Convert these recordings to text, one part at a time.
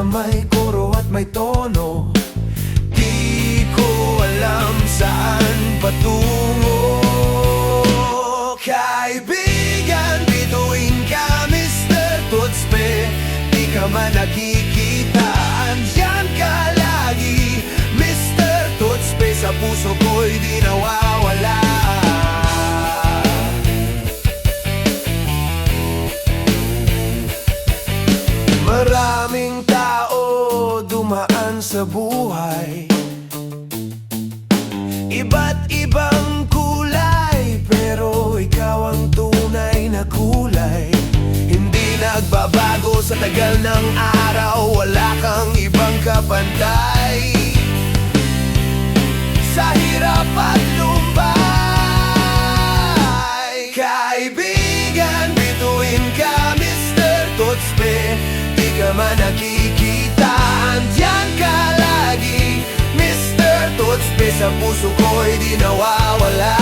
na may koro at may tono. Di ko alam saan patungo. Kaibigan, bituin ka, Mr. Tutspe. Di ka man nakikita, andyan ka lagi, Mr. Tutspe. Sa puso ko'y di nawawala. Maraming tao dumaan sa buhay, iba't ibang kulay, pero ikaw ang tunay na kulay. Hindi nagbabago sa tagal ng araw, wala kang ibang kapantay. Sa hirap at lumbay, kaibigan, bituin ka, Mr. Tutspe. Di ka man nakikita, andyan ka lagi, Mr. Tutspe. Sa puso ko'y di nawawala.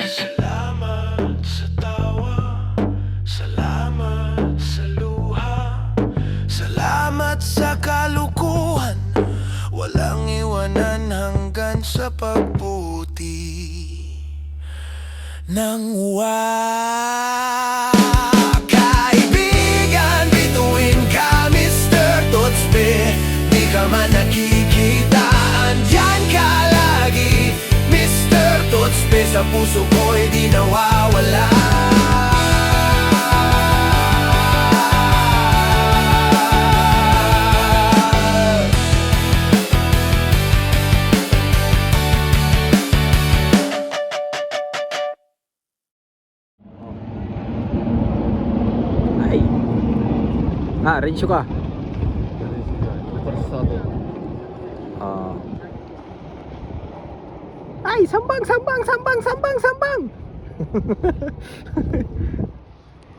Salamat sa tawa, salamat sa luha, salamat sa kalukuhan, walang iwanan hanggang sa pagbuti ng kaibigan, bituin ka, Mr. Tutspe. Di ka man nakikita, andyan ka lagi, Mr. Tutspe. Sa puso ko'y di nawawala. Ay. Rensyo ka. Ah. Ay, sambang.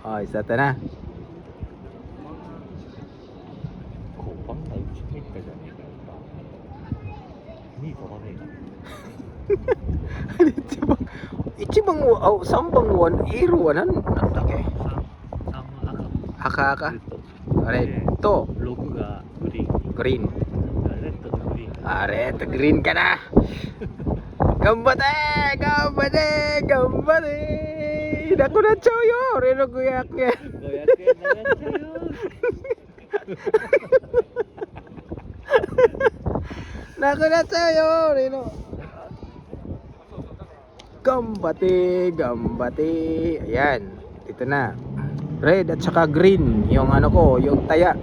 Ay, isa ta na. 交番がうち入ったじゃねえかよ。2位取らねえか。 sambang wan, iruwanan.なんだっけ? 3赤。レッド、 6がグリーン。グリーン。レッドとグリーン。レッド、グリーンかな。頑張ってなくなっちゃうよ、俺の500円。 500円なくなっちゃうよ。なくなっちゃうよ、俺の。頑張って. Ayan, ito na. Red at saka green yung ano ko, yung taya.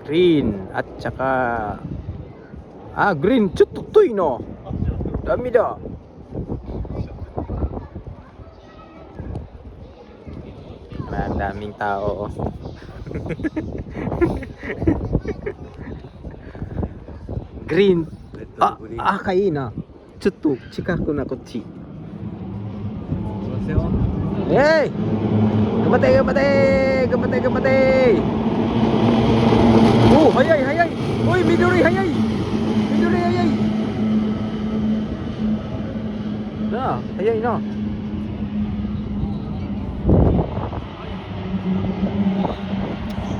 Green at saka green, chututoy no. Dami da. Daming tao. Green. Akai na. Chutto chikaku na kochi. Hey! Gamate! Oh, hayay! Uy, Midori, hayay! Na, hayay na.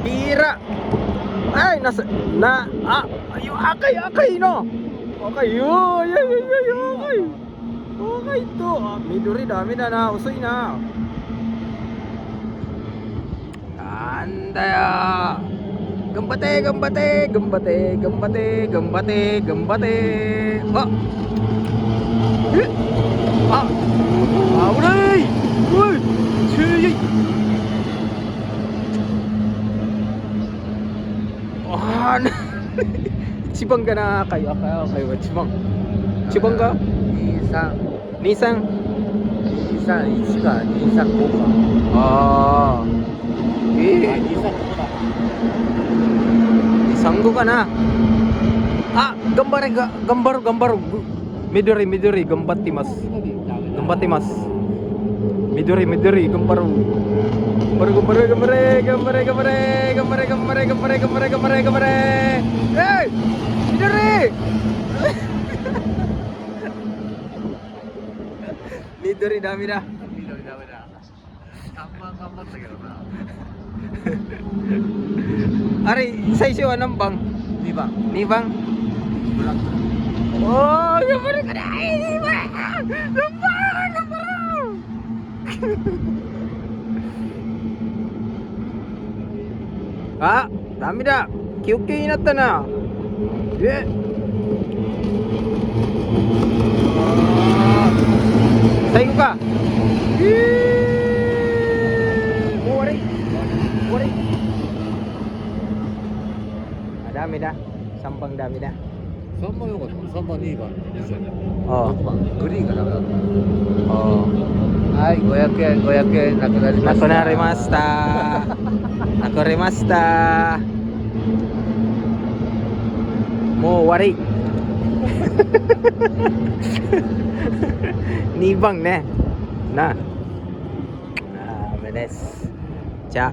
Pira! Ay, ayun, akay no! Okay, okay! Okay to. Midori, dami na, usoy na. Andaya. Gambate. Uray! Uy! Chiyay! Chibang ka na kayo. Chibang ka? Nissan 231か235か。235かな。頑張る。Midori 頑張ってます。Midori, Midori, Gamparu. Gampare, Gampare, Gampare, Gampare, Gampare, Gampare, Gampare, Gampare, Gampare, Gampare. Hey! Midori! Midori, dami na. 緑ダメだ。3番頑張ったけどな。あれ、最初は何番2番、 2番ブラック。おー、頑張れくらい !2 番頑張ろうあ、ダメだ休憩になったなえ最後かもう終わり終わりあ、ダメだ3番ダメだ3番よかった。3番、2番一緒に。あ6番、グリーンがダメだっあた。はい、500円、500円なくなりました。なくなりましたなくなりましたもう終わり2番ねなあダメですじゃあ